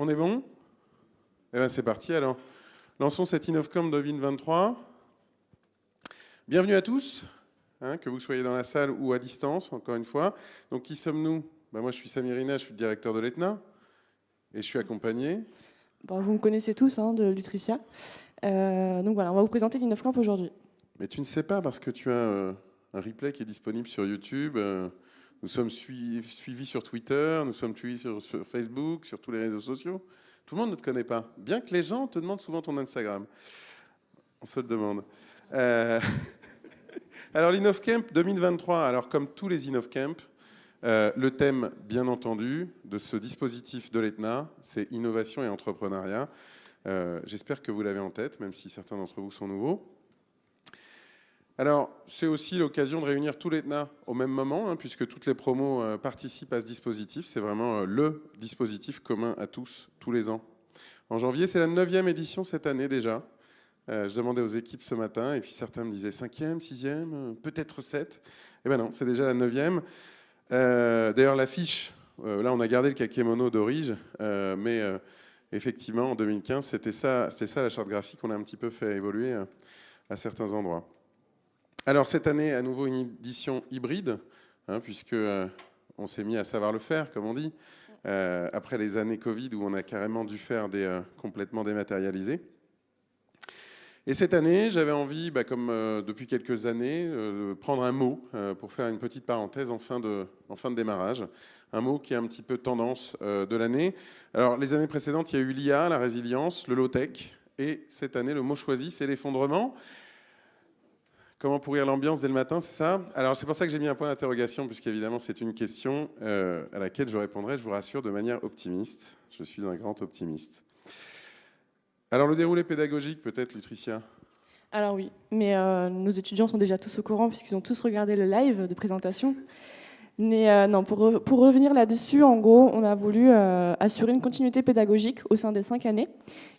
On est bon? Eh bien, c'est parti. Alors, lançons cette InnovCamp 2023. Bienvenue à tous, que vous soyez dans la salle ou à distance, encore une fois. Donc, qui sommes-nous? Moi, je suis Samir Rina, je suis le directeur de l'ETNA et je suis accompagné. Vous me connaissez tous de Lutricia. Donc voilà, on va vous présenter l'InnovCamp aujourd'hui. Mais tu ne sais pas parce que tu as un replay qui est disponible sur YouTube. Nous sommes suivis sur Twitter, nous sommes suivis sur Facebook, sur tous les réseaux sociaux. Tout le monde ne te connaît pas, bien que les gens te demandent souvent ton Instagram. On se le demande. Alors l'InnovCamp 2023, alors comme tous les InnovCamp, le thème, bien entendu, de ce dispositif de l'ETNA, c'est innovation et entrepreneuriat. J'espère que vous l'avez en tête, même si certains d'entre vous sont nouveaux. Alors, c'est aussi l'occasion de réunir tout l'ETNA au même moment, puisque toutes les promos participent à ce dispositif. C'est vraiment le dispositif commun à tous les ans. En janvier, c'est la 9e édition cette année déjà. Je demandais aux équipes ce matin, et puis certains me disaient 5e, 6e, peut-être 7. Eh bien non, c'est déjà la 9e. D'ailleurs, l'affiche, là on a gardé le kakémono d'Orige, mais effectivement, en 2015, c'était ça la charte graphique. On a un petit peu fait évoluer à certains endroits. Alors cette année, à nouveau une édition hybride, puisque on s'est mis à savoir le faire, comme on dit, après les années Covid où on a carrément dû faire des complètement dématérialisés. Et cette année, j'avais envie, comme depuis quelques années, de prendre un mot pour faire une petite parenthèse en fin de démarrage. Un mot qui est un petit peu tendance de l'année. Alors les années précédentes, il y a eu l'IA, la résilience, le low-tech, et cette année, le mot choisi, c'est l'effondrement. Comment pourrir l'ambiance dès le matin, c'est ça? Alors c'est pour ça que j'ai mis un point d'interrogation, puisqu'évidemment c'est une question à laquelle je répondrai, je vous rassure, de manière optimiste. Je suis un grand optimiste. Alors le déroulé pédagogique, peut-être, Lutricia? Alors oui, mais nos étudiants sont déjà tous au courant puisqu'ils ont tous regardé le live de présentation. Mais non, pour revenir là-dessus, en gros, on a voulu assurer une continuité pédagogique au sein des 5 années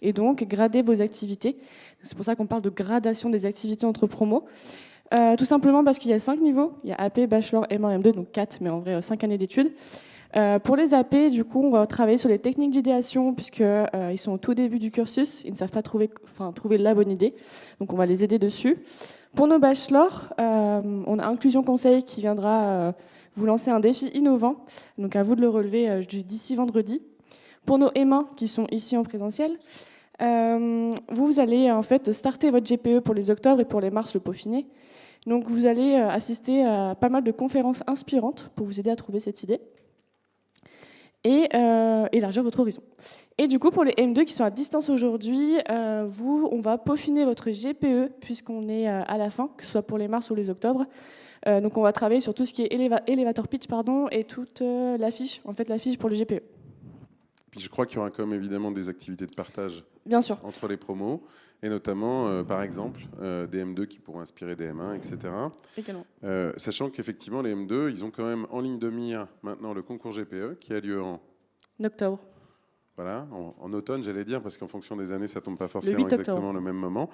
et donc grader vos activités. C'est pour ça qu'on parle de gradation des activités entre promos. Tout simplement parce qu'il y a 5 niveaux. Il y a AP, Bachelor, M1, M2, donc 4, mais en vrai 5 années d'études. Pour les AP, du coup, on va travailler sur les techniques d'idéation puisqu'ils sont au tout début du cursus. Ils ne savent pas trouver la bonne idée. Donc, on va les aider dessus. Pour nos bachelors, on a Inclusion Conseil qui viendra vous lancer un défi innovant. Donc, à vous de le relever d'ici vendredi. Pour nos M1 qui sont ici en présentiel, vous allez en fait starter votre GPE pour les octobre et pour les mars le peaufiner. Donc, vous allez assister à pas mal de conférences inspirantes pour vous aider à trouver cette idée et élargir votre horizon. Et du coup, pour les M2 qui sont à distance aujourd'hui, on va peaufiner votre GPE puisqu'on est à la fin, que ce soit pour les mars ou les octobre. Donc on va travailler sur tout ce qui est elevator pitch et toute l'affiche pour le GPE. Puis je crois qu'il y aura comme évidemment des activités de partage. Bien sûr. Entre les promos, et notamment, par exemple, des M2 qui pourront inspirer des M1, etc. Également. Sachant qu'effectivement, les M2, ils ont quand même en ligne de mire maintenant le concours GPE qui a lieu en octobre. Voilà, en automne, j'allais dire, parce qu'en fonction des années, ça ne tombe pas forcément exactement le même moment.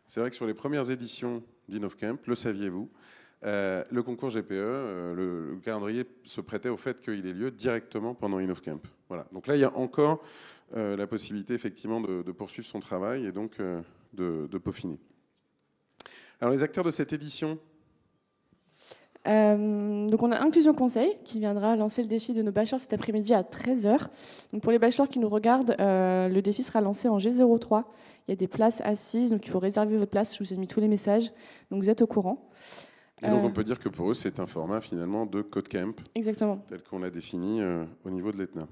C'est vrai que sur les premières éditions d'InnovCamp, le saviez-vous, le concours GPE, le calendrier se prêtait au fait qu'il ait lieu directement pendant InnovCamp. Voilà. Donc là, il y a encore la possibilité effectivement de poursuivre son travail et donc de peaufiner. Alors les acteurs de cette édition. Donc on a Inclusion Conseil qui viendra lancer le défi de nos bachelors cet après-midi à 13h. Donc pour les bachelors qui nous regardent, le défi sera lancé en G03. Il y a des places assises, donc il faut réserver votre place. Je vous ai mis tous les messages, donc vous êtes au courant. Et donc on peut dire que pour eux, c'est un format finalement de codecamp. Exactement. Tel qu'on l'a défini au niveau de l'ETNA.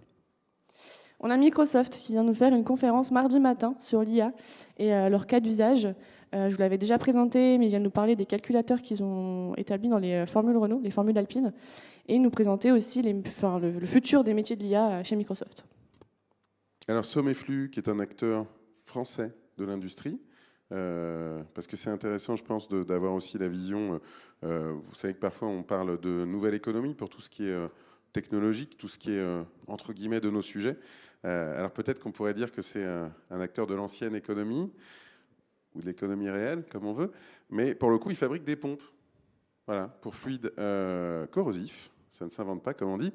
On a Microsoft qui vient nous faire une conférence mardi matin sur l'IA et leur cas d'usage. Je vous l'avais déjà présenté, mais ils viennent nous parler des calculateurs qu'ils ont établis dans les formules Renault, les formules alpines, et nous présenter aussi le futur des métiers de l'IA chez Microsoft. Alors Somméflux, qui est un acteur français de l'industrie, parce que c'est intéressant, je pense, d'avoir aussi la vision. Vous savez que parfois on parle de nouvelle économie pour tout ce qui est technologique, tout ce qui est entre guillemets de nos sujets. Alors peut-être qu'on pourrait dire que c'est un acteur de l'ancienne économie ou de l'économie réelle, comme on veut, mais pour le coup, il fabrique des pompes, voilà, pour fluides corrosifs. ça ne s'invente pas, comme on dit.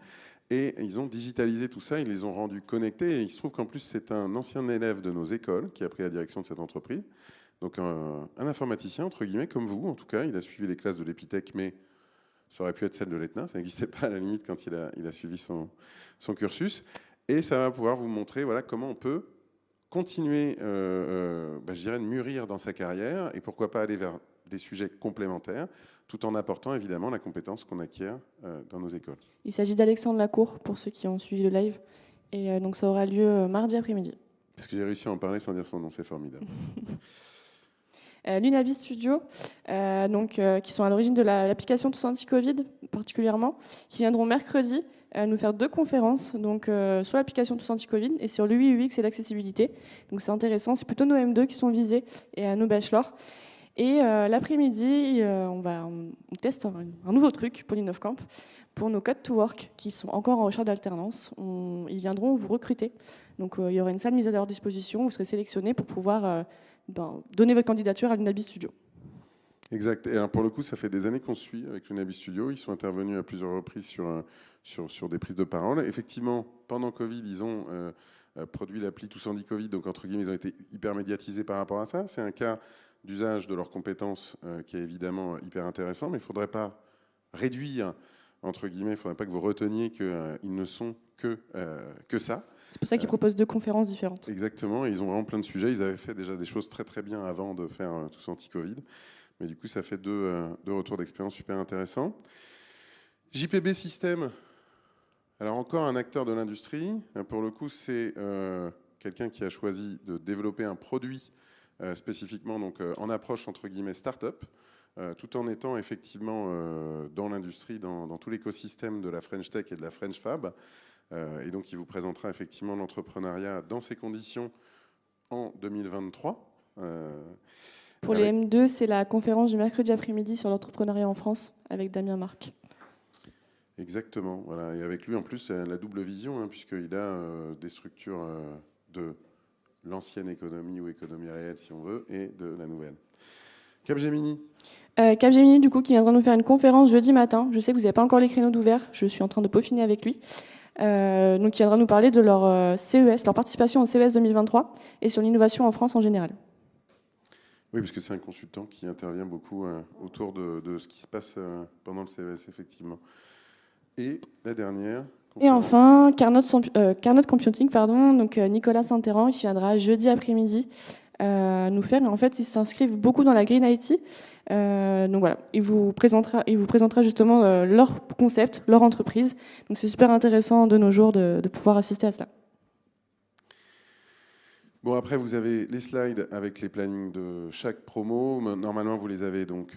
Et ils ont digitalisé tout ça, ils les ont rendus connectés. Et il se trouve qu'en plus, c'est un ancien élève de nos écoles qui a pris la direction de cette entreprise. Donc un informaticien, entre guillemets, comme vous, en tout cas. Il a suivi les classes de l'Epitech, mais ça aurait pu être celle de l'ETNA. Ça n'existait pas à la limite quand il a suivi son cursus. Et ça va pouvoir vous montrer voilà, comment on peut continuer, je dirais, de mûrir dans sa carrière et pourquoi pas aller vers des sujets complémentaires, tout en apportant évidemment la compétence qu'on acquiert dans nos écoles. Il s'agit d'Alexandre Lacour, pour ceux qui ont suivi le live. Et donc ça aura lieu mardi après-midi. Parce que j'ai réussi à en parler sans dire son nom, c'est formidable. L'Unabi Studio, qui sont à l'origine de l'application Tous Anti-Covid particulièrement, qui viendront mercredi nous faire 2 conférences donc, sur l'application Tous Anti-Covid et sur l'UI UX et l'accessibilité. Donc c'est intéressant, c'est plutôt nos M2 qui sont visés et nos bachelors. Et l'après-midi, on teste un nouveau truc pour l'InnovCamp, pour nos Code to Work qui sont encore en recherche d'alternance. Ils viendront vous recruter. Donc il y aura une salle mise à leur disposition, vous serez sélectionnés pour pouvoir donner votre candidature à l'Unabi Studio. Exact. Et alors pour le coup, ça fait des années qu'on suit avec l'Unabi Studio. Ils sont intervenus à plusieurs reprises sur des prises de parole. Effectivement, pendant Covid, ils ont produit l'appli Tous Anti-Covid. Donc entre guillemets, ils ont été hyper médiatisés par rapport à ça. C'est un cas d'usage de leurs compétences qui est évidemment hyper intéressant, mais il ne faudrait pas réduire, entre guillemets, il ne faudrait pas que vous reteniez qu'ils ne sont que ça. C'est pour ça qu'ils proposent 2 conférences différentes. Exactement, et ils ont vraiment plein de sujets. Ils avaient fait déjà des choses très très bien avant de faire Tous Anti-Covid, mais du coup ça fait deux retours d'expérience super intéressants. JPB System, alors encore un acteur de l'industrie. Pour le coup, c'est quelqu'un qui a choisi de développer un produit spécifiquement donc, en approche entre guillemets start-up, tout en étant effectivement dans l'industrie, dans tout l'écosystème de la French Tech et de la French Fab. Et donc il vous présentera effectivement l'entrepreneuriat dans ces conditions en 2023. Pour les M2, c'est la conférence du mercredi après-midi sur l'entrepreneuriat en France avec Damien Marc. Exactement, voilà. Et avec lui en plus la double vision, puisqu'il a des structures de l'ancienne économie ou économie réelle si on veut, et de la nouvelle. Capgemini. Capgemini, du coup, qui viendra nous faire une conférence jeudi matin. Je sais que vous n'avez pas encore les créneaux d'ouvert, je suis en train de peaufiner avec lui. Donc, il viendra nous parler de leur CES, leur participation au CES 2023 et sur l'innovation en France en général. Oui, parce que c'est un consultant qui intervient beaucoup autour de ce qui se passe pendant le CES, effectivement. Et la dernière. Et enfin, Carnot Computing, donc Nicolas Saint-Héran, qui viendra jeudi après-midi nous faire. En fait, ils s'inscrivent beaucoup dans la Green IT. Donc voilà, il vous présentera justement leur concept, leur entreprise. Donc c'est super intéressant de nos jours de pouvoir assister à cela. Bon, après, vous avez les slides avec les plannings de chaque promo. Normalement, vous les avez donc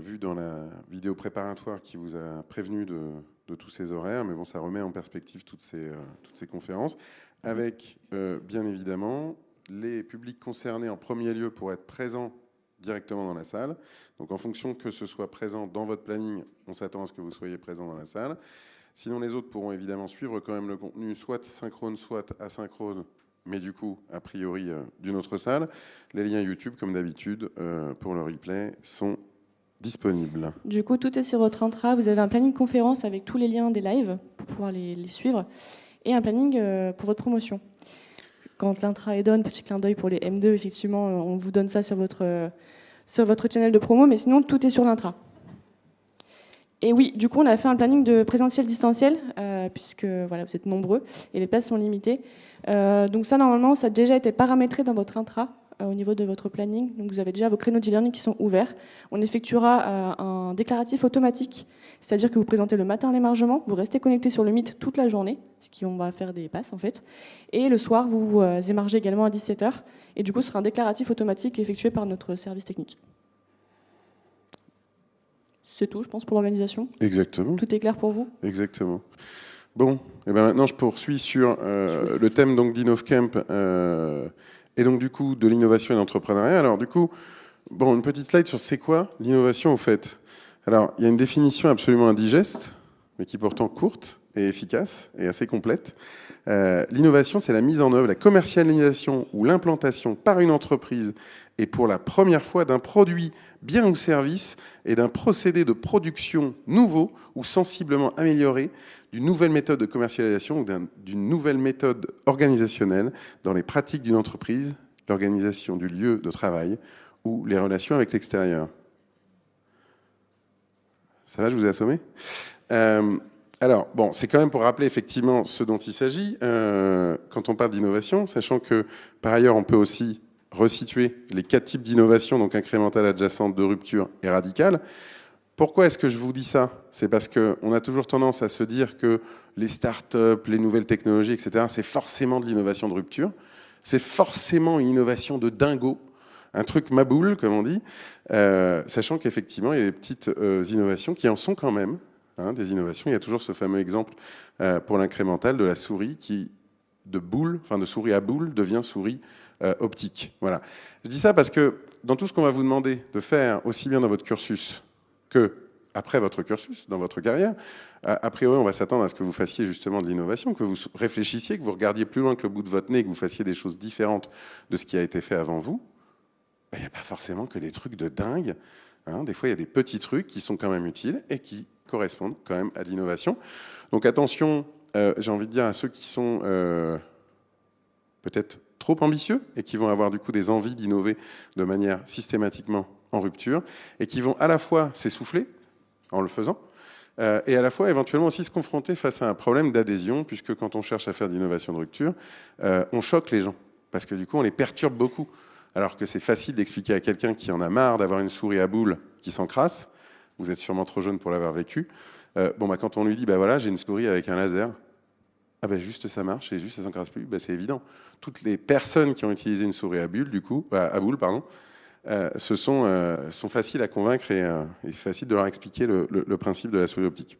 vus dans la vidéo préparatoire qui vous a prévenu de tous ces horaires. Mais bon, ça remet en perspective toutes ces conférences. Avec, bien évidemment, les publics concernés en premier lieu pour être présents directement dans la salle. Donc, en fonction que ce soit présent dans votre planning, on s'attend à ce que vous soyez présent dans la salle. Sinon, les autres pourront évidemment suivre quand même le contenu, soit synchrone, soit asynchrone, mais du coup, a priori, d'une autre salle. Les liens YouTube, comme d'habitude, pour le replay, sont disponibles. Du coup, tout est sur votre intra. Vous avez un planning conférence avec tous les liens des lives pour pouvoir les suivre et un planning pour votre promotion. Quand l'intra est donne, petit clin d'œil pour les M2, effectivement, on vous donne ça sur votre channel de promo, mais sinon, tout est sur l'intra. Et oui, du coup, on a fait un planning de présentiel-distanciel, puisque voilà, vous êtes nombreux et les places sont limitées. Donc ça, normalement, ça a déjà été paramétré dans votre intra au niveau de votre planning. Donc vous avez déjà vos créneaux d'e-learning qui sont ouverts. On effectuera un déclaratif automatique, c'est-à-dire que vous présentez le matin l'émargement, vous restez connecté sur le Meet toute la journée, ce qui on va faire des passes en fait. Et le soir, vous émargez également à 17h. Et du coup, ce sera un déclaratif automatique effectué par notre service technique. C'est tout, je pense, pour l'organisation. Exactement. Tout est clair pour vous? Exactement. Bon, et ben maintenant je poursuis sur le thème donc d'InnovCamp et donc du coup de l'innovation et de l'entrepreneuriat. Alors du coup, bon, une petite slide sur c'est quoi l'innovation au fait. Alors il y a une définition absolument indigeste mais qui est pourtant courte et efficace et assez complète. L'innovation, c'est la mise en œuvre, la commercialisation ou l'implantation par une entreprise et pour la première fois d'un produit, bien ou service et d'un procédé de production nouveau ou sensiblement amélioré, d'une nouvelle méthode de commercialisation ou d'une nouvelle méthode organisationnelle dans les pratiques d'une entreprise, l'organisation du lieu de travail ou les relations avec l'extérieur. Ça va, je vous ai assommé ? Alors, bon, c'est quand même pour rappeler effectivement ce dont il s'agit quand on parle d'innovation, sachant que, par ailleurs, on peut aussi resituer les 4 types d'innovation, donc incrémentale, adjacente, de rupture et radicale. Pourquoi est-ce que je vous dis ça? C'est parce qu'on a toujours tendance à se dire que les startups, les nouvelles technologies, etc., c'est forcément de l'innovation de rupture, c'est forcément une innovation de dingo, un truc maboule, comme on dit, sachant qu'effectivement, il y a des petites innovations qui en sont quand même, des innovations. Il y a toujours ce fameux exemple pour l'incrémental de la souris qui, de souris à boule, devient souris optique. Voilà. Je dis ça parce que dans tout ce qu'on va vous demander de faire, aussi bien dans votre cursus que après votre cursus, dans votre carrière, a priori, on va s'attendre à ce que vous fassiez justement de l'innovation, que vous réfléchissiez, que vous regardiez plus loin que le bout de votre nez, que vous fassiez des choses différentes de ce qui a été fait avant vous. Il n'y a pas forcément que des trucs de dingue. Des fois, il y a des petits trucs qui sont quand même utiles et qui correspondent quand même à l'innovation. Donc attention, j'ai envie de dire à ceux qui sont peut-être trop ambitieux et qui vont avoir du coup des envies d'innover de manière systématiquement en rupture et qui vont à la fois s'essouffler en le faisant et à la fois éventuellement aussi se confronter face à un problème d'adhésion, puisque quand on cherche à faire d'innovation de rupture, on choque les gens parce que du coup on les perturbe beaucoup. Alors que c'est facile d'expliquer à quelqu'un qui en a marre d'avoir une souris à boule qui s'encrasse, vous êtes sûrement trop jeune pour l'avoir vécu, quand on lui dit, voilà, j'ai une souris avec un laser, juste ça marche et juste ça s'encrasse plus, c'est évident. Toutes les personnes qui ont utilisé une souris à boule, sont faciles à convaincre et c'est facile de leur expliquer le principe de la souris optique.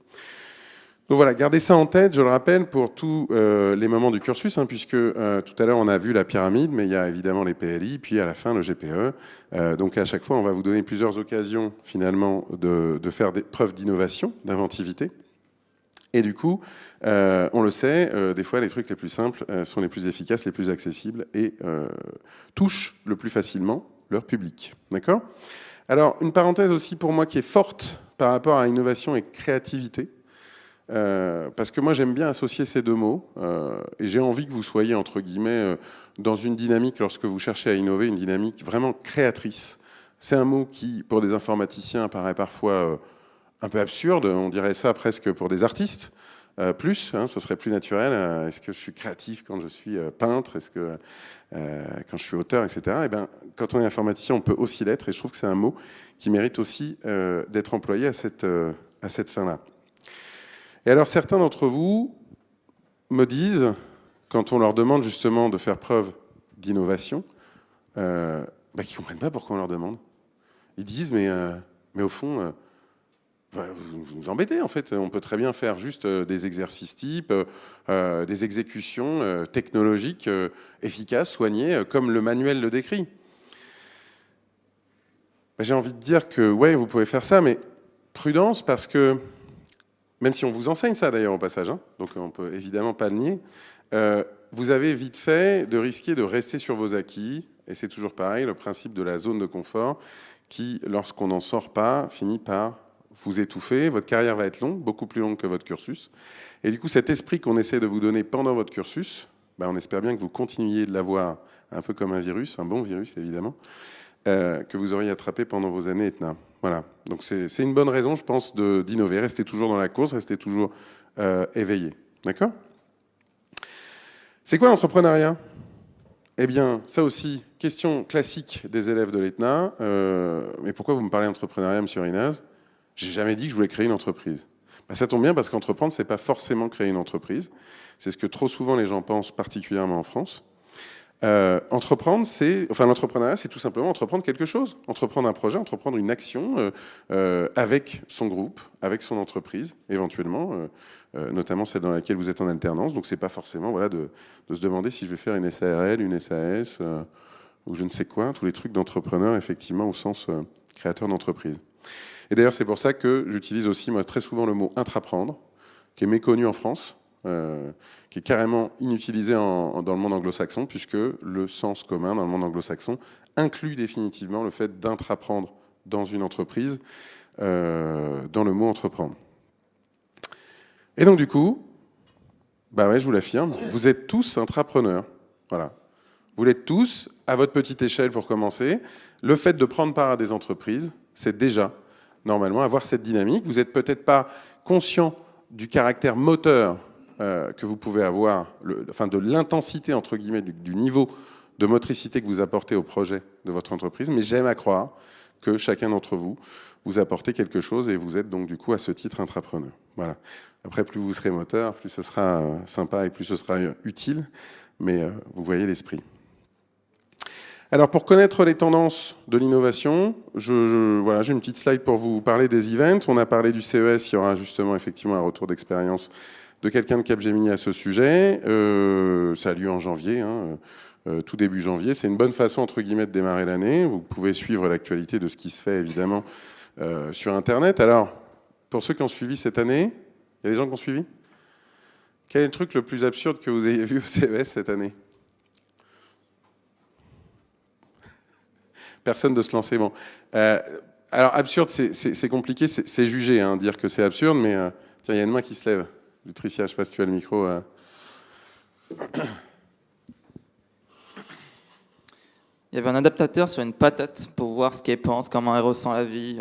Donc voilà, gardez ça en tête, je le rappelle, pour tous les moments du cursus, puisque tout à l'heure on a vu la pyramide, mais il y a évidemment les PLI, puis à la fin le GPE. Donc à chaque fois, on va vous donner plusieurs occasions finalement de faire des preuves d'innovation, d'inventivité. Et du coup, on le sait, des fois les trucs les plus simples sont les plus efficaces, les plus accessibles et touchent le plus facilement leur public. D'accord ? Alors, une parenthèse aussi pour moi qui est forte par rapport à innovation et créativité. Parce que moi j'aime bien associer ces deux mots et j'ai envie que vous soyez entre guillemets dans une dynamique, lorsque vous cherchez à innover, une dynamique vraiment créatrice. C'est un mot qui pour des informaticiens paraît parfois un peu absurde, on dirait ça presque pour des artistes ce serait plus naturel. Est-ce que je suis créatif quand je suis peintre, est-ce que quand je suis auteur, etc. Quand on est informaticien on peut aussi l'être et je trouve que c'est un mot qui mérite aussi d'être employé à cette fin-là. Et alors certains d'entre vous me disent, quand on leur demande justement de faire preuve d'innovation, qu'ils ne comprennent pas pourquoi on leur demande. Ils disent, mais au fond, vous nous embêtez en fait, on peut très bien faire juste des exercices types, des exécutions technologiques efficaces, soignées, comme le manuel le décrit. J'ai envie de dire que ouais, vous pouvez faire ça, mais prudence parce que même si on vous enseigne ça d'ailleurs au passage, donc on ne peut évidemment pas le nier, vous avez vite fait de risquer de rester sur vos acquis, et c'est toujours pareil, le principe de la zone de confort qui, lorsqu'on n'en sort pas, finit par vous étouffer, votre carrière va être longue, beaucoup plus longue que votre cursus, et du coup cet esprit qu'on essaie de vous donner pendant votre cursus, on espère bien que vous continuiez de l'avoir un peu comme un virus, un bon virus évidemment, que vous auriez attrapé pendant vos années ETNA. Voilà, donc c'est une bonne raison, je pense, d'innover. Restez toujours dans la course, restez toujours éveillé. D'accord ? C'est quoi l'entrepreneuriat ? Eh bien, ça aussi, question classique des élèves de l'ETNA. Mais pourquoi vous me parlez d'entrepreneuriat, monsieur Rinaz ? J'ai jamais dit que je voulais créer une entreprise. Ça tombe bien parce qu'entreprendre, c'est pas forcément créer une entreprise. C'est ce que trop souvent les gens pensent, particulièrement en France. L'entrepreneuriat, c'est tout simplement entreprendre quelque chose, entreprendre un projet, entreprendre une action avec son groupe, avec son entreprise, éventuellement, notamment celle dans laquelle vous êtes en alternance. Donc, c'est pas forcément de se demander si je vais faire une SARL, une SAS ou je ne sais quoi, tous les trucs d'entrepreneur, effectivement, au sens créateur d'entreprise. Et d'ailleurs, c'est pour ça que j'utilise aussi, moi, très souvent le mot intraprendre. qui est méconnu en France, qui est carrément inutilisé dans le monde anglo-saxon, puisque le sens commun dans le monde anglo-saxon inclut définitivement le fait d'intraprendre dans une entreprise, dans le mot entreprendre. Et donc du coup, bah ouais, je vous l'affirme, vous êtes tous intrapreneurs. Voilà. Vous l'êtes tous, à votre petite échelle pour commencer. Le fait de prendre part à des entreprises, c'est déjà, normalement, avoir cette dynamique. Vous n'êtes peut-être pas conscient du caractère moteur que vous pouvez avoir, enfin de l'intensité, entre guillemets, du niveau de motricité que vous apportez au projet de votre entreprise, mais j'aime à croire que chacun d'entre vous, vous apportez quelque chose et vous êtes donc du coup à ce titre intrapreneur. Voilà. Après, plus vous serez moteur, plus ce sera sympa et plus ce sera utile, mais vous voyez l'esprit. Alors, pour connaître les tendances de l'innovation, voilà, j'ai une petite slide pour vous parler des events. On a parlé du CES, il y aura justement effectivement un retour d'expérience de quelqu'un de Capgemini à ce sujet. Ça a lieu en janvier, tout début janvier. C'est une bonne façon, entre guillemets, de démarrer l'année. Vous pouvez suivre l'actualité de ce qui se fait, évidemment, sur Internet. Alors, pour ceux qui ont suivi cette année, il y a des gens qui ont suivi ? Quel est le truc le plus absurde que vous ayez vu au CES cette année ? Personne de se lancer. Bon. Alors, absurde, c'est compliqué, c'est jugé, dire que c'est absurde, mais tiens, il y a une main qui se lève. Lutricia, je ne sais pas si tu as le micro. Il y avait un adaptateur sur une patate pour voir ce qu'elle pense, comment elle ressent la vie.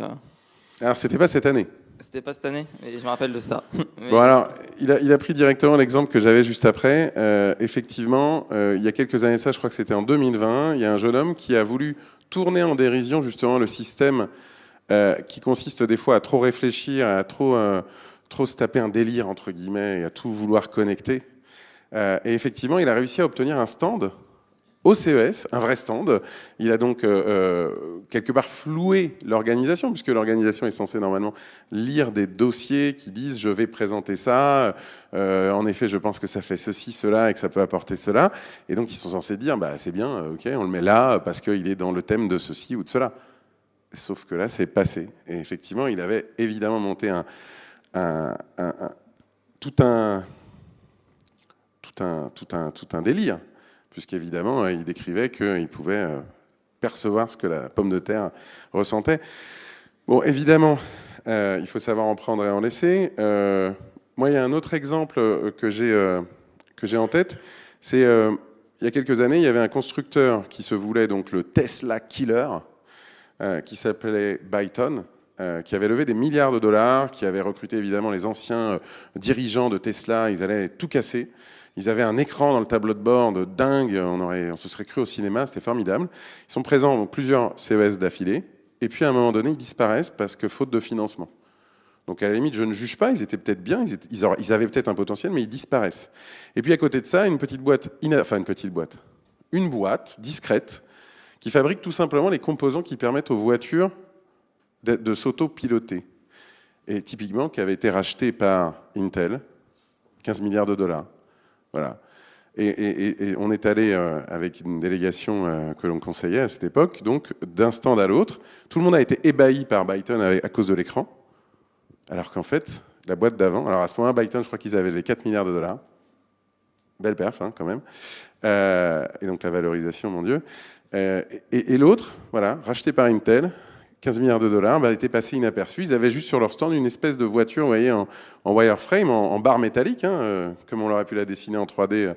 Alors, c'était pas cette année. C'était pas cette année, mais je me rappelle de ça. Mais... Bon, alors, il a pris directement l'exemple que j'avais juste après. Effectivement, il y a quelques années de ça, je crois que c'était en 2020, il y a un jeune homme qui a voulu tourner en dérision justement le système qui consiste des fois à trop réfléchir, à trop se taper un délire, entre guillemets, et à tout vouloir connecter. Et effectivement, il a réussi à obtenir un stand au CES, un vrai stand. Il a donc quelque part floué l'organisation, puisque l'organisation est censée normalement lire des dossiers qui disent « je vais présenter ça, en effet je pense que ça fait ceci, cela et que ça peut apporter cela ». Et donc ils sont censés dire bah, « c'est bien, ok, on le met là parce qu'il est dans le thème de ceci ou de cela ». Sauf que là c'est passé. Et effectivement il avait évidemment monté tout un délire, puisqu'évidemment, il décrivait qu'il pouvait percevoir ce que la pomme de terre ressentait. Bon, évidemment, il faut savoir en prendre et en laisser. Moi, il y a un autre exemple que j'ai en tête. C'est, il y a quelques années, il y avait un constructeur qui se voulait donc le Tesla Killer, qui s'appelait Byton, qui avait levé des milliards de dollars, qui avait recruté évidemment les anciens dirigeants de Tesla. Ils allaient tout casser. Ils avaient un écran dans le tableau de bord de dingue, on se serait cru au cinéma, c'était formidable. Ils sont présents dans plusieurs CES d'affilée, et puis à un moment donné, ils disparaissent parce que faute de financement. Donc à la limite, je ne juge pas, ils étaient peut-être bien, ils avaient peut-être un potentiel, mais ils disparaissent. Et puis à côté de ça, une boîte discrète qui fabrique tout simplement les composants qui permettent aux voitures de s'auto-piloter. Et typiquement, qui avait été racheté par Intel, 15 milliards de dollars. Voilà. Et on est allé avec une délégation que l'on conseillait à cette époque, donc d'un stand à l'autre. Tout le monde a été ébahi par Byton à cause de l'écran, alors qu'en fait, la boîte d'avant, alors à ce moment-là, Byton, je crois qu'ils avaient les 4 milliards de dollars. Belle perf, quand même. Et donc la valorisation, mon Dieu. Et l'autre, voilà, racheté par Intel, 15 milliards de dollars, était passé inaperçu. Ils avaient juste sur leur stand une espèce de voiture, vous voyez, en wireframe, en barre métallique, comme on aurait pu la dessiner en 3D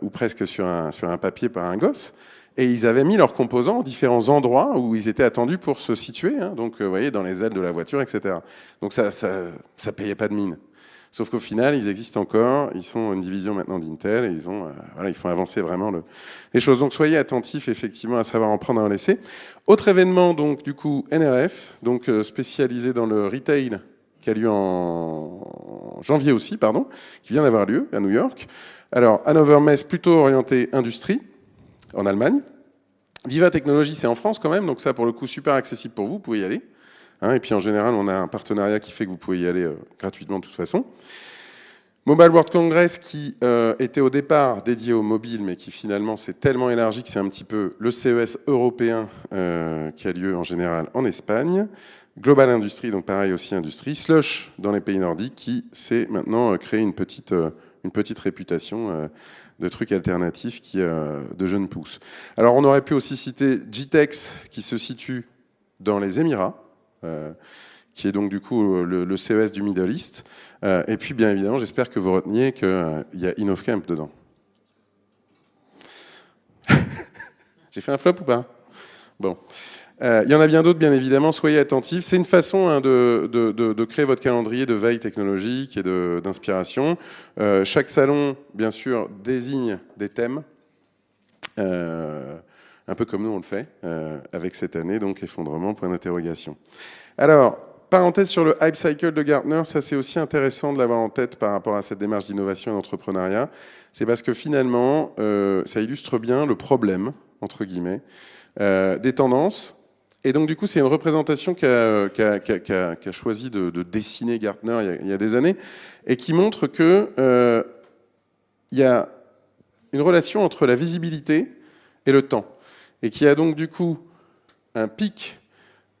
ou presque sur un papier par un gosse. Et ils avaient mis leurs composants aux différents endroits où ils étaient attendus pour se situer, donc vous voyez, dans les ailes de la voiture, etc. Donc ça payait pas de mine. Sauf qu'au final, ils existent encore, ils sont une division maintenant d'Intel et ils font avancer vraiment les choses. Donc soyez attentifs effectivement à savoir en prendre et en laisser. Autre événement, donc du coup NRF, donc spécialisé dans le retail, qui a lieu en janvier aussi, qui vient d'avoir lieu à New York. Alors Hannover Messe, plutôt orienté industrie, en Allemagne. Viva Technologies, c'est en France quand même, donc ça pour le coup super accessible pour vous pouvez y aller. Et puis en général, on a un partenariat qui fait que vous pouvez y aller gratuitement de toute façon. Mobile World Congress qui était au départ dédié au mobile, mais qui finalement s'est tellement élargi que c'est un petit peu le CES européen qui a lieu en général en Espagne. Global Industries, donc pareil aussi industrie, Slush dans les pays nordiques, qui s'est maintenant créé une petite réputation de trucs alternatifs de jeunes pousses. Alors on aurait pu aussi citer GTEx, qui se situe dans les Émirats, qui est donc du coup le CES du Middle East. Et puis bien évidemment, j'espère que vous reteniez qu'il y a InnovCamp dedans. J'ai fait un flop ou pas? Bon. Il y en a bien d'autres, bien évidemment, soyez attentifs. C'est une façon de créer votre calendrier de veille technologique et d'inspiration. Chaque salon, bien sûr, désigne des thèmes, un peu comme nous on le fait, avec cette année, donc effondrement, point d'interrogation. Alors, parenthèse sur le Hype Cycle de Gartner, ça c'est aussi intéressant de l'avoir en tête par rapport à cette démarche d'innovation et d'entrepreneuriat. C'est parce que finalement, ça illustre bien le problème, entre guillemets, des tendances. Et donc du coup, c'est une représentation qu'a choisi de dessiner Gartner il y a des années, et qui montre que il y a une relation entre la visibilité et le temps, et qui a donc du coup un pic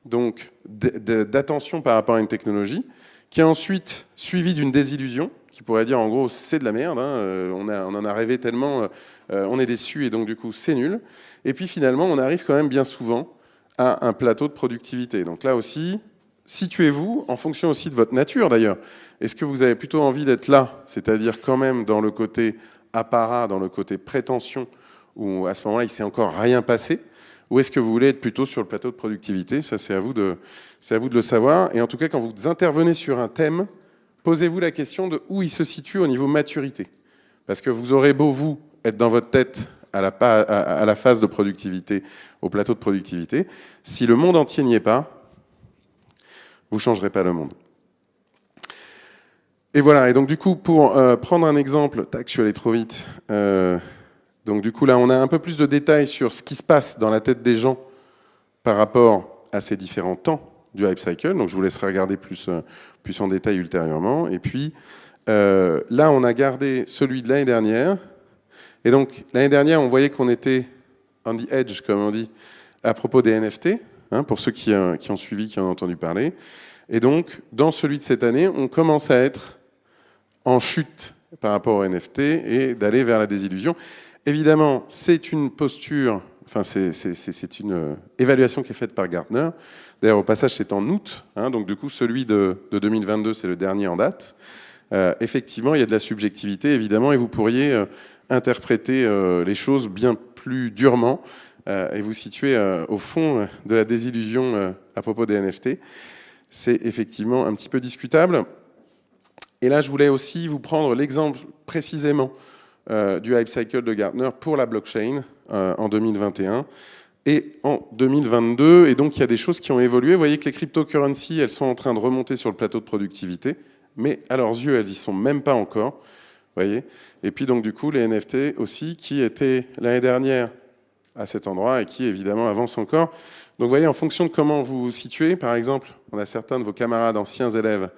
d'attention par rapport à une technologie, qui est ensuite suivi d'une désillusion, qui pourrait dire en gros c'est de la merde, hein, on en a rêvé tellement, on est déçu et donc du coup c'est nul. Et puis finalement on arrive quand même bien souvent à un plateau de productivité. Donc là aussi, situez-vous en fonction aussi de votre nature d'ailleurs. Est-ce que vous avez plutôt envie d'être là, c'est-à-dire quand même dans le côté apparat, dans le côté prétention, où à ce moment-là il ne s'est encore rien passé, ou est-ce que vous voulez être plutôt sur le plateau de productivité? Ça c'est à vous de le savoir. Et en tout cas, quand vous intervenez sur un thème, posez-vous la question de où il se situe au niveau maturité. Parce que vous aurez beau, vous, être dans votre tête à la phase de productivité, au plateau de productivité, si le monde entier n'y est pas, vous ne changerez pas le monde. Et voilà, et donc du coup, pour prendre un exemple, tac, je suis allé trop vite, donc du coup là, on a un peu plus de détails sur ce qui se passe dans la tête des gens par rapport à ces différents temps du Hype Cycle, donc je vous laisserai regarder plus en détail ultérieurement. Et puis, là, on a gardé celui de l'année dernière. Et donc, l'année dernière, on voyait qu'on était on the edge, comme on dit, à propos des NFT, hein, pour ceux qui ont suivi, qui en ont entendu parler. Et donc, dans celui de cette année, on commence à être en chute par rapport aux NFT et d'aller vers la désillusion. Évidemment, c'est une posture, enfin, c'est une évaluation qui est faite par Gartner. D'ailleurs, au passage, c'est en août, hein, donc du coup, celui de 2022, c'est le dernier en date. Effectivement, il y a de la subjectivité, évidemment, et vous pourriez interpréter les choses bien plus durement et vous situer au fond de la désillusion à propos des NFT. C'est effectivement un petit peu discutable. Et là, je voulais aussi vous prendre l'exemple précisément du Hype Cycle de Gartner pour la blockchain en 2021 et en 2022. Et donc, il y a des choses qui ont évolué. Vous voyez que les cryptocurrencies, elles sont en train de remonter sur le plateau de productivité, mais à leurs yeux, elles n'y sont même pas encore. Voyez. Et puis donc du coup les NFT aussi qui étaient l'année dernière à cet endroit et qui évidemment avancent encore. Donc vous voyez, en fonction de comment vous vous situez, par exemple, on a certains de vos camarades anciens élèves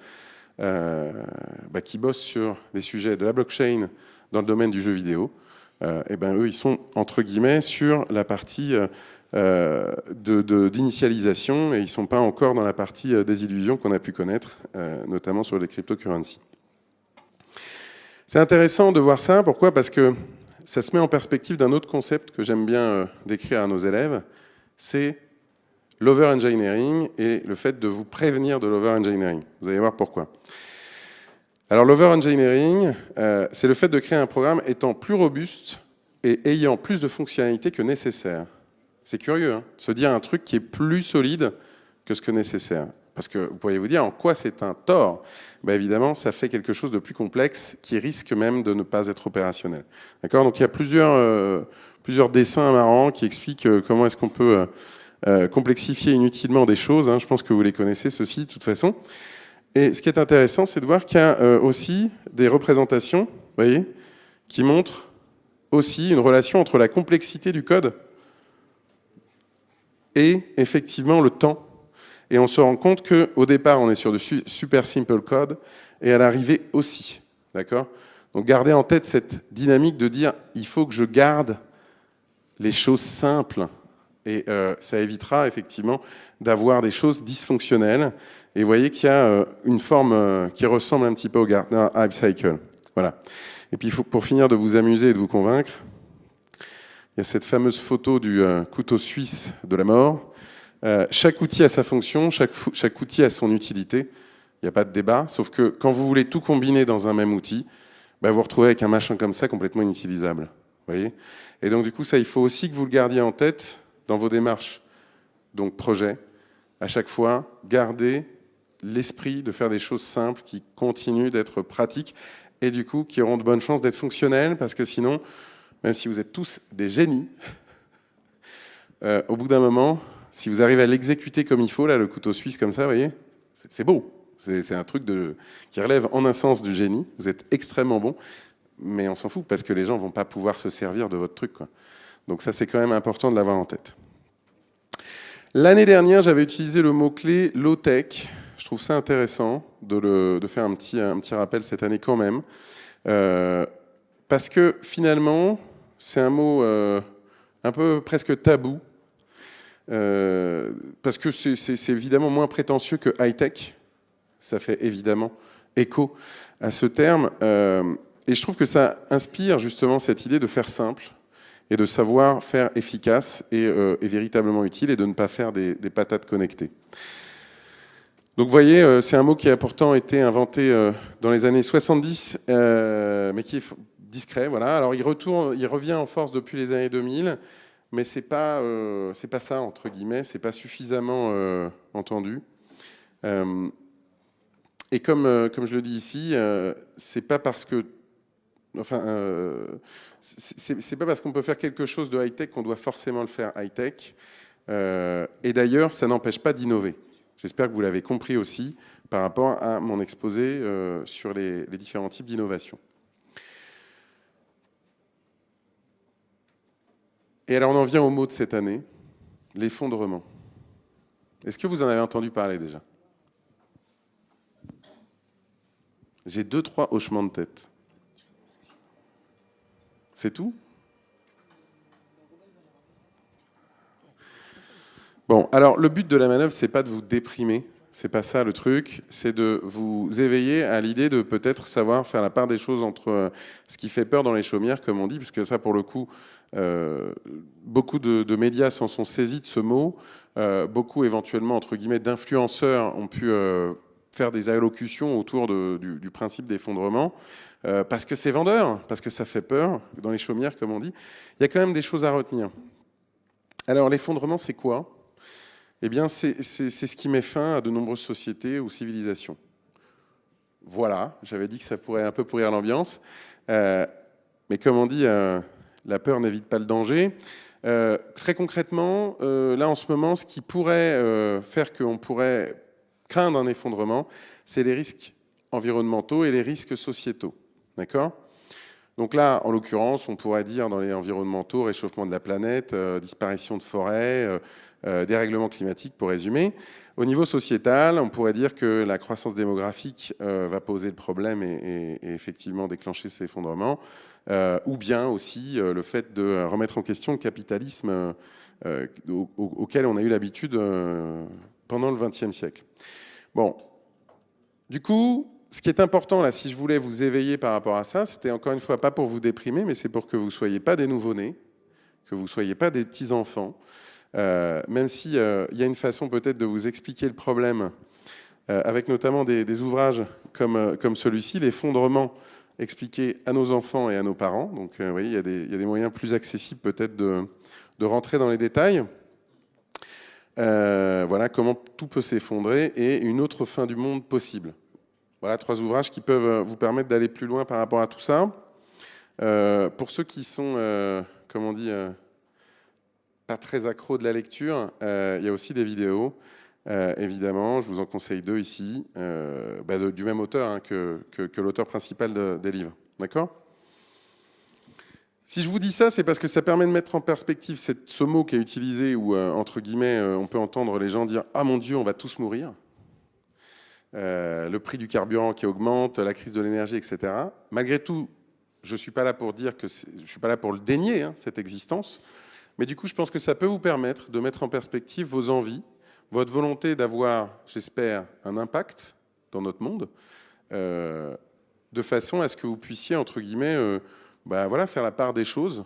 qui bossent sur des sujets de la blockchain dans le domaine du jeu vidéo. Et ben eux ils sont entre guillemets sur la partie d'initialisation et ils ne sont pas encore dans la partie des illusions qu'on a pu connaître, notamment sur les cryptocurrencies. C'est intéressant de voir ça. Pourquoi? Parce que ça se met en perspective d'un autre concept que j'aime bien décrire à nos élèves, c'est l'over-engineering et le fait de vous prévenir de l'over-engineering. Vous allez voir pourquoi. Alors l'over-engineering, c'est le fait de créer un programme étant plus robuste et ayant plus de fonctionnalités que nécessaire. C'est curieux, hein, de se dire un truc qui est plus solide que ce que nécessaire. Parce que vous pourriez vous dire en quoi c'est un tort. Ben évidemment, ça fait quelque chose de plus complexe qui risque même de ne pas être opérationnel. D'accord ? Donc il y a plusieurs dessins marrants qui expliquent comment est-ce qu'on peut complexifier inutilement des choses. Hein. Je pense que vous les connaissez, ceux-ci, de toute façon. Et ce qui est intéressant, c'est de voir qu'il y a aussi des représentations, vous voyez, qui montrent aussi une relation entre la complexité du code et effectivement le temps. Et on se rend compte qu'au départ, on est sur du super simple code, et à l'arrivée aussi. D'accord ? Donc gardez en tête cette dynamique de dire il faut que je garde les choses simples Et ça évitera effectivement d'avoir des choses dysfonctionnelles. Et vous voyez qu'il y a une forme qui ressemble un petit peu au Gartner Hype Cycle. Voilà. Et puis pour finir de vous amuser et de vous convaincre, il y a cette fameuse photo du couteau suisse de la mort. Chaque outil a sa fonction, chaque outil a son utilité. Il n'y a pas de débat, sauf que quand vous voulez tout combiner dans un même outil, bah vous vous retrouvez avec un machin comme ça complètement inutilisable. Vous voyez ? Et donc du coup, ça, il faut aussi que vous le gardiez en tête dans vos démarches. Donc projet, à chaque fois, gardez l'esprit de faire des choses simples qui continuent d'être pratiques et du coup qui auront de bonnes chances d'être fonctionnelles, parce que sinon, même si vous êtes tous des génies, au bout d'un moment, si vous arrivez à l'exécuter comme il faut, là, le couteau suisse comme ça, vous voyez, c'est beau. C'est un truc qui relève en un sens du génie. Vous êtes extrêmement bon, mais on s'en fout parce que les gens vont pas pouvoir se servir de votre truc, quoi. Donc ça, c'est quand même important de l'avoir en tête. L'année dernière, j'avais utilisé le mot-clé low-tech. Je trouve ça intéressant de faire un petit rappel cette année quand même. Parce que finalement, c'est un mot un peu presque tabou. Parce que c'est évidemment moins prétentieux que high-tech. Ça fait évidemment écho à ce terme. Et je trouve que ça inspire justement cette idée de faire simple et de savoir faire efficace et véritablement utile, et de ne pas faire des patates connectées. Donc vous voyez, c'est un mot qui a pourtant été inventé dans les années 70, mais qui est discret. Voilà. Alors il revient en force depuis les années 2000, mais c'est pas ça, entre guillemets, c'est pas suffisamment entendu. Et comme je le dis ici, c'est pas parce que c'est pas parce qu'on peut faire quelque chose de high-tech qu'on doit forcément le faire high-tech. Et d'ailleurs, ça n'empêche pas d'innover. J'espère que vous l'avez compris aussi par rapport à mon exposé sur les différents types d'innovation. Et alors, on en vient au mot de cette année, l'effondrement. Est-ce que vous en avez entendu parler déjà ? J'ai 2-3 hochements de tête. C'est tout ? Bon, alors le but de la manœuvre, c'est pas de vous déprimer, c'est pas ça le truc, c'est de vous éveiller à l'idée de peut-être savoir faire la part des choses entre ce qui fait peur dans les chaumières, comme on dit, parce que ça, pour le coup, beaucoup de médias s'en sont saisis de ce mot, beaucoup éventuellement, entre guillemets, d'influenceurs ont pu faire des allocutions autour du principe d'effondrement, parce que c'est vendeur, parce que ça fait peur, dans les chaumières, comme on dit. Il y a quand même des choses à retenir. Alors, l'effondrement, c'est quoi ? Eh bien, c'est ce qui met fin à de nombreuses sociétés ou civilisations. Voilà, j'avais dit que ça pourrait un peu pourrir l'ambiance. Mais comme on dit, la peur n'évite pas le danger. Très concrètement, là en ce moment, ce qui pourrait faire qu'on pourrait craindre un effondrement, c'est les risques environnementaux et les risques sociétaux. D'accord ? Donc là, en l'occurrence, on pourrait dire dans les environnementaux, réchauffement de la planète, disparition de forêts, dérèglement climatique, pour résumer. Au niveau sociétal, on pourrait dire que la croissance démographique va poser le problème et effectivement déclencher cet effondrement, ou bien aussi le fait de remettre en question le capitalisme auquel on a eu l'habitude pendant le XXe siècle. Bon, du coup, ce qui est important là, si je voulais vous éveiller par rapport à ça, c'était encore une fois pas pour vous déprimer, mais c'est pour que vous ne soyez pas des nouveau-nés, que vous ne soyez pas des petits-enfants, même s'il y a une façon peut-être de vous expliquer le problème, avec notamment des ouvrages comme celui-ci, l'effondrement expliqué à nos enfants et à nos parents. Donc vous voyez, il y a des moyens plus accessibles peut-être de rentrer dans les détails. Voilà comment tout peut s'effondrer et une autre fin du monde possible. Voilà 3 ouvrages qui peuvent vous permettre d'aller plus loin par rapport à tout ça. Pour ceux qui sont, comme on dit, pas très accros de la lecture, il y a aussi des vidéos. Évidemment, je vous en conseille 2 ici, du même auteur hein, que l'auteur principal des livres. D'accord ? Si je vous dis ça, c'est parce que ça permet de mettre en perspective ce mot qui est utilisé où, entre guillemets, on peut entendre les gens dire « Ah mon Dieu, on va tous mourir ». Le prix du carburant qui augmente, la crise de l'énergie, etc. Malgré tout, je suis pas là pour dire je suis pas là pour le dénier, hein, cette existence, Mais du coup, je pense que ça peut vous permettre de mettre en perspective vos envies, votre volonté d'avoir, j'espère, un impact dans notre monde, de façon à ce que vous puissiez, entre guillemets, voilà, faire la part des choses.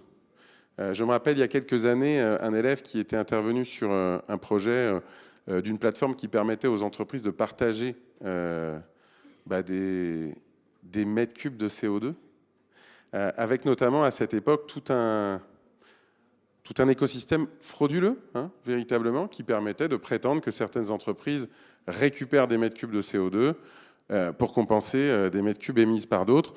Je me rappelle, il y a quelques années, un élève qui était intervenu sur un projet d'une plateforme qui permettait aux entreprises de partager des mètres cubes de CO2, avec notamment à cette époque tout un écosystème frauduleux, hein, véritablement, qui permettait de prétendre que certaines entreprises récupèrent des mètres cubes de CO2 pour compenser des mètres cubes émis par d'autres.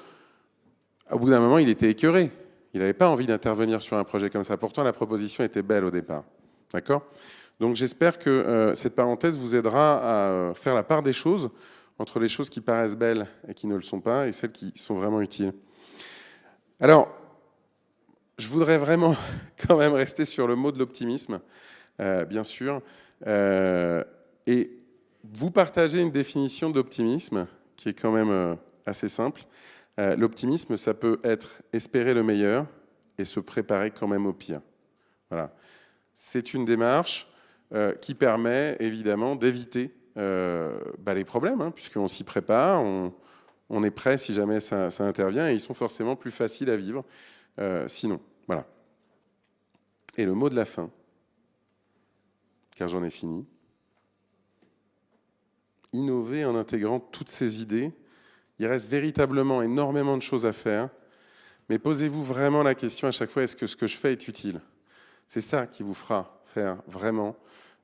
Au bout d'un moment, il était écœuré. Il n'avait pas envie d'intervenir sur un projet comme ça. Pourtant, la proposition était belle au départ. D'accord ? Donc j'espère que cette parenthèse vous aidera à faire la part des choses entre les choses qui paraissent belles et qui ne le sont pas, et celles qui sont vraiment utiles. Alors, je voudrais vraiment quand même rester sur le mot de l'optimisme, bien sûr, et vous partager une définition d'optimisme qui est quand même assez simple. L'optimisme, ça peut être espérer le meilleur et se préparer quand même au pire. Voilà. C'est une démarche qui permet évidemment d'éviter les problèmes, hein, puisqu'on s'y prépare, on est prêt si jamais ça intervient, et ils sont forcément plus faciles à vivre sinon. Voilà. Et le mot de la fin, car j'en ai fini. Innover en intégrant toutes ces idées. Il reste véritablement énormément de choses à faire, mais posez-vous vraiment la question à chaque fois, est-ce que ce que je fais est utile ? C'est ça qui vous fera faire vraiment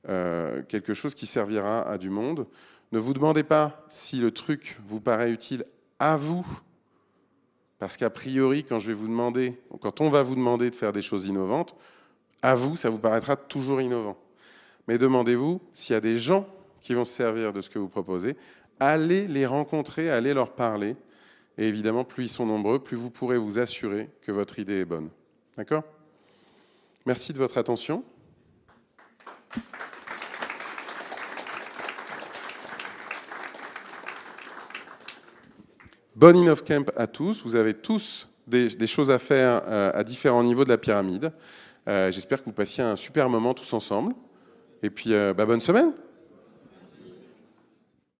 quelque chose qui servira à du monde. Ne vous demandez pas si le truc vous paraît utile à vous, parce qu'a priori, quand on va vous demander de faire des choses innovantes, à vous, ça vous paraîtra toujours innovant. Mais demandez-vous s'il y a des gens qui vont se servir de ce que vous proposez. Allez les rencontrer, allez leur parler. Et évidemment, plus ils sont nombreux, plus vous pourrez vous assurer que votre idée est bonne. D'accord ? Merci de votre attention. Bonne InnovCamp à tous. Vous avez tous des choses à faire à différents niveaux de la pyramide. J'espère que vous passiez un super moment tous ensemble. Et puis, bonne semaine.